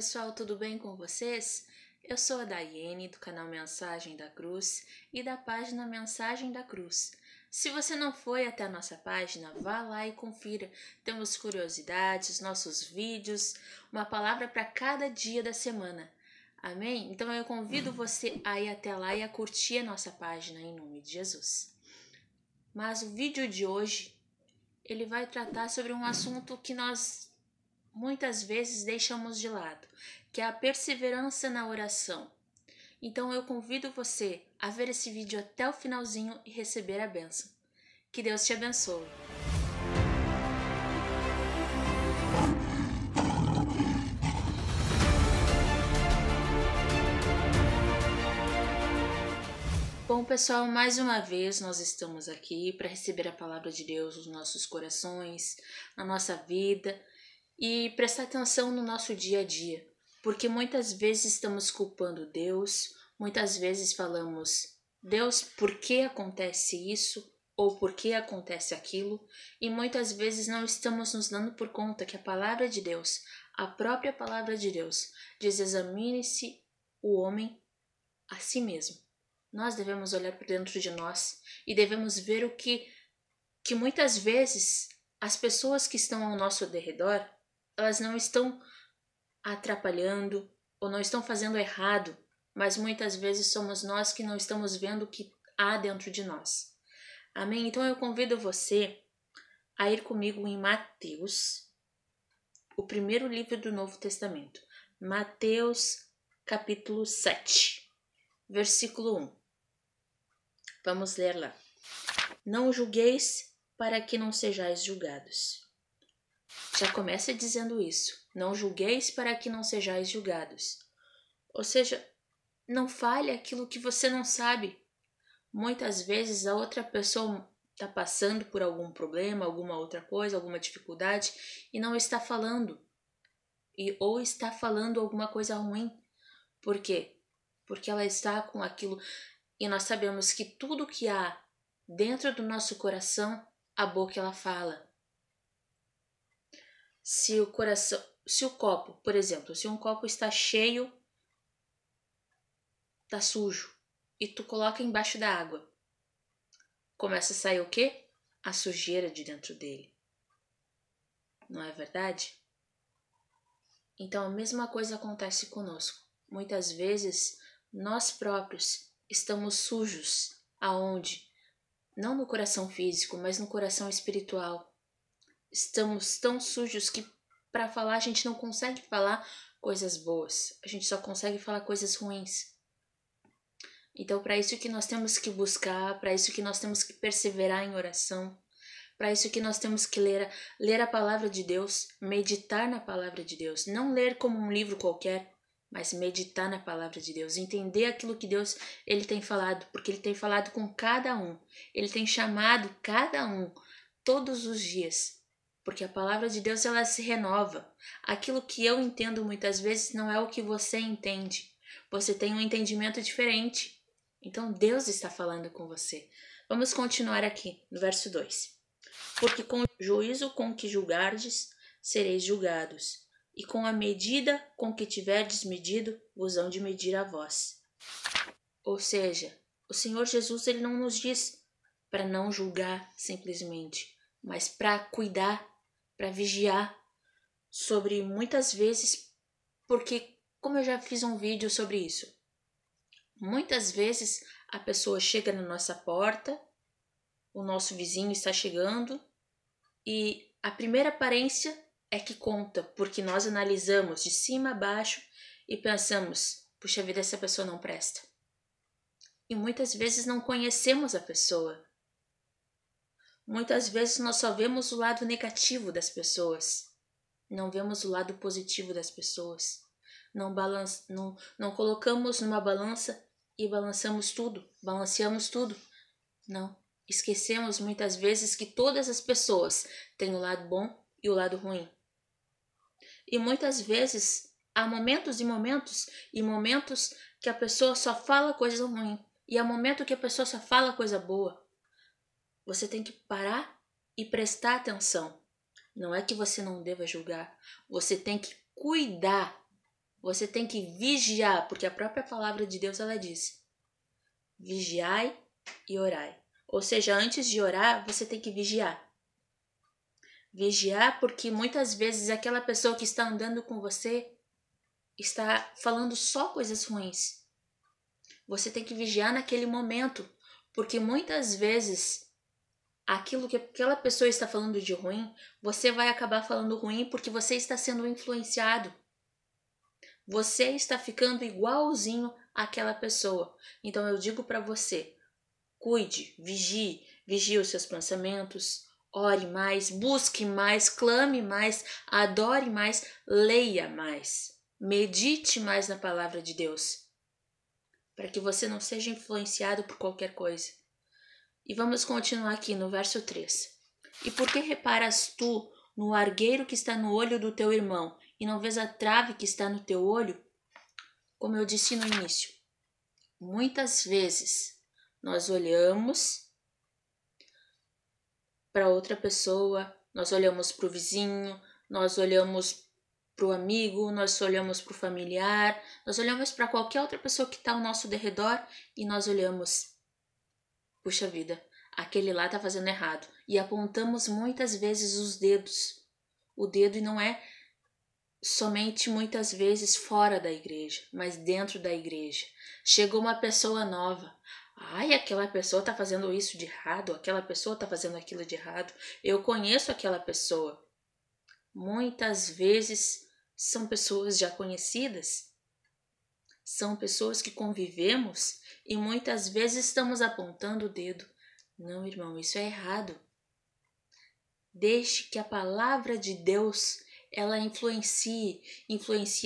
pessoal, tudo bem com vocês? Eu sou a Daiane, do canal Mensagem da Cruz e da página Mensagem da Cruz. Se você não foi até a nossa página, vá lá e confira. Temos curiosidades, nossos vídeos, uma palavra para cada dia da semana. Amém? Então eu convido você a ir até lá e a curtir a nossa página em nome de Jesus. Mas o vídeo de hoje, ele vai tratar sobre um assunto que nós muitas vezes deixamos de lado, que é a perseverança na oração. Então eu convido você a ver esse vídeo até o finalzinho e receber a bênção. Que Deus te abençoe. Bom, pessoal, mais uma vez nós estamos aqui para receber a palavra de Deus nos nossos corações, na nossa vida, e prestar atenção no nosso dia a dia, porque muitas vezes estamos culpando Deus, muitas vezes falamos, Deus, por que acontece isso? Ou por que acontece aquilo? E muitas vezes não estamos nos dando por conta que a palavra de Deus, a própria palavra de Deus, diz: examine-se o homem a si mesmo. Nós devemos olhar por dentro de nós e devemos ver o que muitas vezes as pessoas que estão ao nosso derredor, elas não estão atrapalhando ou não estão fazendo errado, mas muitas vezes somos nós que não estamos vendo o que há dentro de nós. Amém? Então eu convido você a ir comigo em Mateus, o primeiro livro do Novo Testamento. Mateus, capítulo 7, versículo 1. Vamos ler lá. Não julgueis para que não sejais julgados. Já começa dizendo isso. Não julgueis para que não sejais julgados. Ou seja, não fale aquilo que você não sabe. Muitas vezes a outra pessoa está passando por algum problema, alguma outra coisa, alguma dificuldade e não está falando. Ou está falando alguma coisa ruim. Por quê? Porque ela está com aquilo. E nós sabemos que tudo que há dentro do nosso coração, a boca ela fala. Se o copo, por exemplo, se um copo está cheio, está sujo, e tu coloca embaixo da água, começa a sair o quê? A sujeira de dentro dele. Não é verdade? Então a mesma coisa acontece conosco. Muitas vezes nós próprios estamos sujos. Aonde? Não no coração físico, mas no coração espiritual. Estamos tão sujos que para falar a gente não consegue falar coisas boas. A gente só consegue falar coisas ruins. Então para isso que nós temos que buscar, para isso que nós temos que perseverar em oração, para isso que nós temos que ler a palavra de Deus, meditar na palavra de Deus. Não ler como um livro qualquer, mas meditar na palavra de Deus, entender aquilo que Deus ele tem falado, porque ele tem falado com cada um. Ele tem chamado cada um todos os dias. Porque a palavra de Deus ela se renova. Aquilo que eu entendo muitas vezes não é o que você entende. Você tem um entendimento diferente. Então Deus está falando com você. Vamos continuar aqui no verso 2. Porque com o juízo com que julgardes, sereis julgados. E com a medida com que tiverdes medido, vos hão de medir a vós. Ou seja, o Senhor Jesus ele não nos diz para não julgar simplesmente, mas para cuidar, para vigiar sobre muitas vezes, porque como eu já fiz um vídeo sobre isso, muitas vezes a pessoa chega na nossa porta, o nosso vizinho está chegando e a primeira aparência é que conta, porque nós analisamos de cima a baixo e pensamos, puxa vida, essa pessoa não presta. E muitas vezes não conhecemos a pessoa. Muitas vezes nós só vemos o lado negativo das pessoas. Não vemos o lado positivo das pessoas. Não colocamos numa balança e balanceamos tudo. Não. Esquecemos muitas vezes que todas as pessoas têm o lado bom e o lado ruim. E muitas vezes há momentos e momentos que a pessoa só fala coisa ruim. E há momento que a pessoa só fala coisa boa. Você tem que parar e prestar atenção. Não é que você não deva julgar. Você tem que cuidar Você tem que vigiar, porque a própria palavra de Deus ela diz: vigiai e orai. Ou seja, antes de orar, você tem que vigiar. Vigiar porque muitas vezes aquela pessoa que está andando com você está falando só coisas ruins. Você tem que vigiar naquele momento, porque muitas vezes aquilo que aquela pessoa está falando de ruim, você vai acabar falando ruim porque você está sendo influenciado. Você está ficando igualzinho àquela pessoa. Então eu digo para você, cuide, vigie os seus pensamentos, ore mais, busque mais, clame mais, adore mais, leia mais, medite mais na palavra de Deus, para que você não seja influenciado por qualquer coisa. E vamos continuar aqui no verso 3. E por que reparas tu no argueiro que está no olho do teu irmão, e não vês a trave que está no teu olho? Como eu disse no início, muitas vezes nós olhamos para outra pessoa, nós olhamos para o vizinho, nós olhamos para o amigo, nós olhamos para o familiar, nós olhamos para qualquer outra pessoa que está ao nosso derredor e nós olhamos, puxa vida, aquele lá está fazendo errado. E apontamos muitas vezes os dedos. O dedo e não é somente muitas vezes fora da igreja, mas dentro da igreja. Chegou uma pessoa nova. Ai, aquela pessoa está fazendo isso de errado, aquela pessoa está fazendo aquilo de errado. Eu conheço aquela pessoa. Muitas vezes são pessoas já conhecidas, são pessoas que convivemos e muitas vezes estamos apontando o dedo. Não, irmão, isso é errado. Deixe que a palavra de Deus ela influencie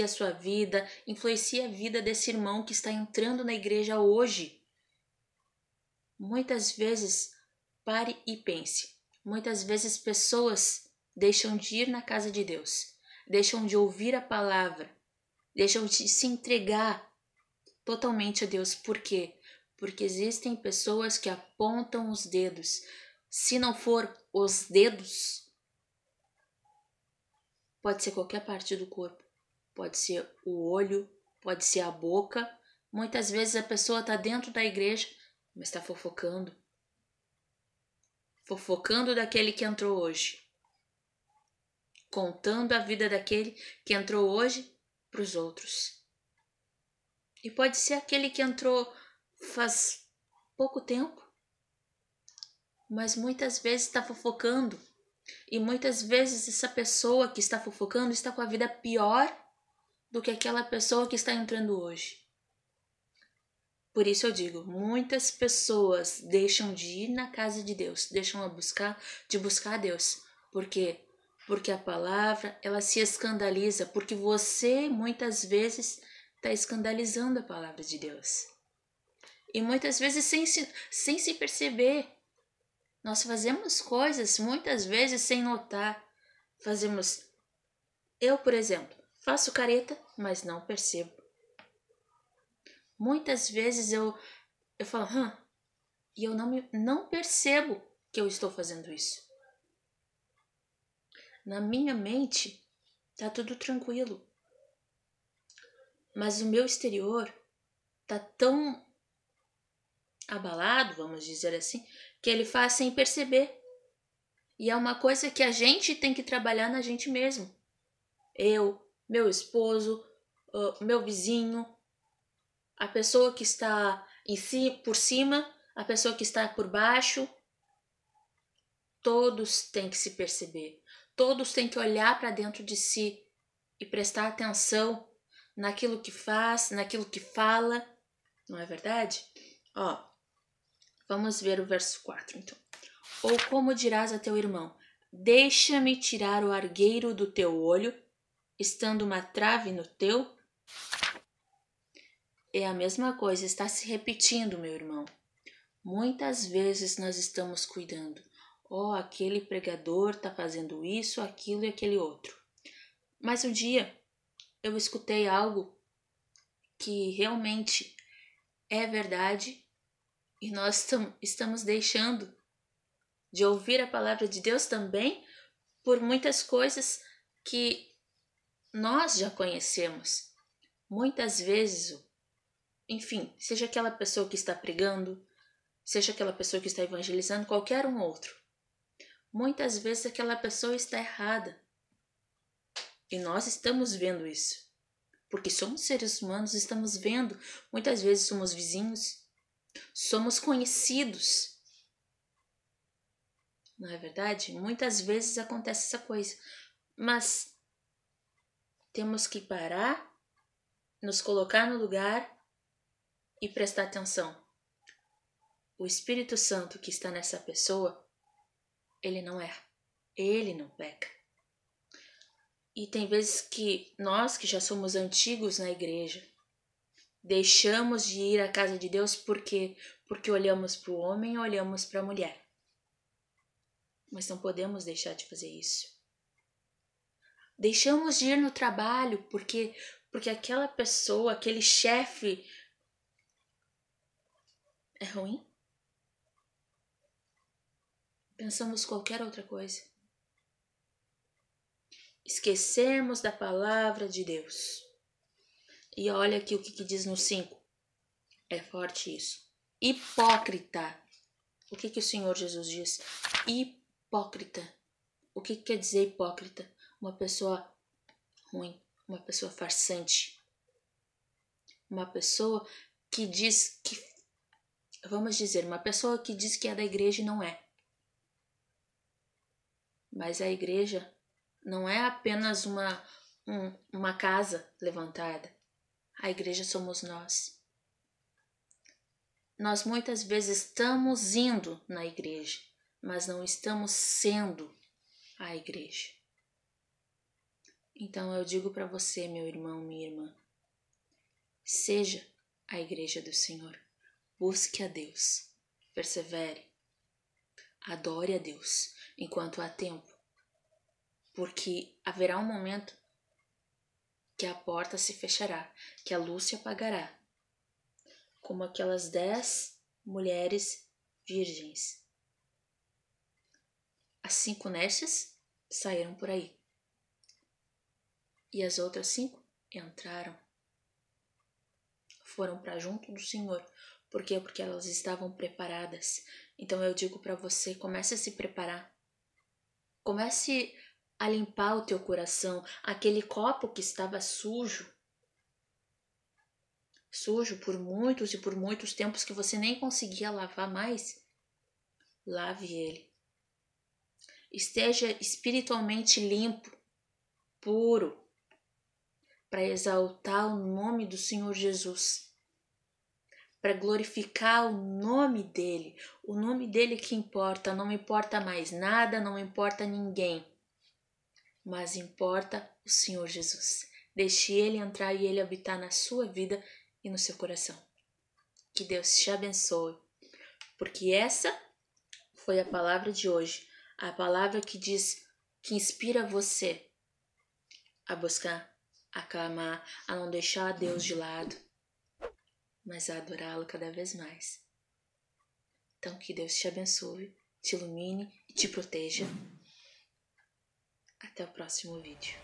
a sua vida, influencie a vida desse irmão que está entrando na igreja hoje. Muitas vezes, pare e pense. Muitas vezes pessoas deixam de ir na casa de Deus, deixam de ouvir a palavra, deixam de se entregar totalmente a Deus. Por quê? Porque existem pessoas que apontam os dedos. Se não for os dedos, pode ser qualquer parte do corpo. Pode ser o olho, pode ser a boca. Muitas vezes a pessoa está dentro da igreja, mas está fofocando. Fofocando daquele que entrou hoje. Contando a vida daquele que entrou hoje para os outros. E pode ser aquele que entrou faz pouco tempo, mas muitas vezes está fofocando. E muitas vezes essa pessoa que está fofocando está com a vida pior do que aquela pessoa que está entrando hoje. Por isso eu digo, muitas pessoas deixam de ir na casa de Deus, deixam de buscar a Deus. Por quê? Porque a palavra, ela se escandaliza, porque você muitas vezes está escandalizando a palavra de Deus. E muitas vezes sem se perceber. Nós fazemos coisas muitas vezes sem notar. Eu, por exemplo, faço careta, mas não percebo. Muitas vezes eu falo, e eu não percebo que eu estou fazendo isso. Na minha mente, tá tudo tranquilo. Mas o meu exterior tá tão abalado, vamos dizer assim, que ele faz sem perceber. E é uma coisa que a gente tem que trabalhar na gente mesmo. Eu, meu esposo, meu vizinho, a pessoa que está por cima, a pessoa que está por baixo. Todos têm que se perceber. Todos têm que olhar para dentro de si e prestar atenção naquilo que faz, naquilo que fala. Não é verdade? Vamos ver o verso 4, então. Ou como dirás a teu irmão, deixa-me tirar o argueiro do teu olho, estando uma trave no teu? É a mesma coisa, está se repetindo, meu irmão. Muitas vezes nós estamos cuidando. Aquele pregador está fazendo isso, aquilo e aquele outro. Mas um dia eu escutei algo que realmente é verdade e nós estamos deixando de ouvir a palavra de Deus também por muitas coisas que nós já conhecemos. muitas vezes, enfim, seja aquela pessoa que está pregando, seja aquela pessoa que está evangelizando, qualquer um outro, muitas vezes aquela pessoa está errada. E nós estamos vendo isso. Porque somos seres humanos, estamos vendo. Muitas vezes somos vizinhos, somos conhecidos. Não é verdade? Muitas vezes acontece essa coisa. Mas temos que parar, nos colocar no lugar e prestar atenção. O Espírito Santo que está nessa pessoa, ele não erra. Ele não peca. E tem vezes que nós, que já somos antigos na igreja, deixamos de ir à casa de Deus porque olhamos para o homem, olhamos para a mulher. Mas não podemos deixar de fazer isso. Deixamos de ir no trabalho porque aquela pessoa, aquele chefe é ruim. Pensamos qualquer outra coisa. Esquecemos da palavra de Deus. E olha aqui o que diz no 5. É forte isso. Hipócrita. O que o Senhor Jesus diz? Hipócrita. O que quer dizer hipócrita? Uma pessoa ruim, uma pessoa farsante. Uma pessoa que diz que, vamos dizer, uma pessoa que diz que é da igreja e não é. Mas a igreja não é apenas uma casa levantada. A igreja somos nós. Nós muitas vezes estamos indo na igreja, mas não estamos sendo a igreja. Então eu digo para você, meu irmão, minha irmã, seja a igreja do Senhor. Busque a Deus, persevere, adore a Deus enquanto há tempo, porque haverá um momento que a porta se fechará, que a luz se apagará, como aquelas 10 mulheres virgens. As 5 nécias saíram por aí, e as outras 5 entraram, foram para junto do Senhor. Por quê? Porque elas estavam preparadas. Então eu digo para você, comece a se preparar. Comece a limpar o teu coração. Aquele copo que estava sujo por muitos e por muitos tempos que você nem conseguia lavar mais, lave ele. Esteja espiritualmente limpo, puro, para exaltar o nome do Senhor Jesus, para glorificar o nome dele que importa. Não importa mais nada, não importa ninguém, mas importa o Senhor Jesus. Deixe ele entrar e ele habitar na sua vida e no seu coração. Que Deus te abençoe, porque essa foi a palavra de hoje, a palavra que diz, que inspira você a buscar, a clamar, a não deixar Deus de lado, mas a adorá-lo cada vez mais. Então que Deus te abençoe, te ilumine e te proteja. Até o próximo vídeo.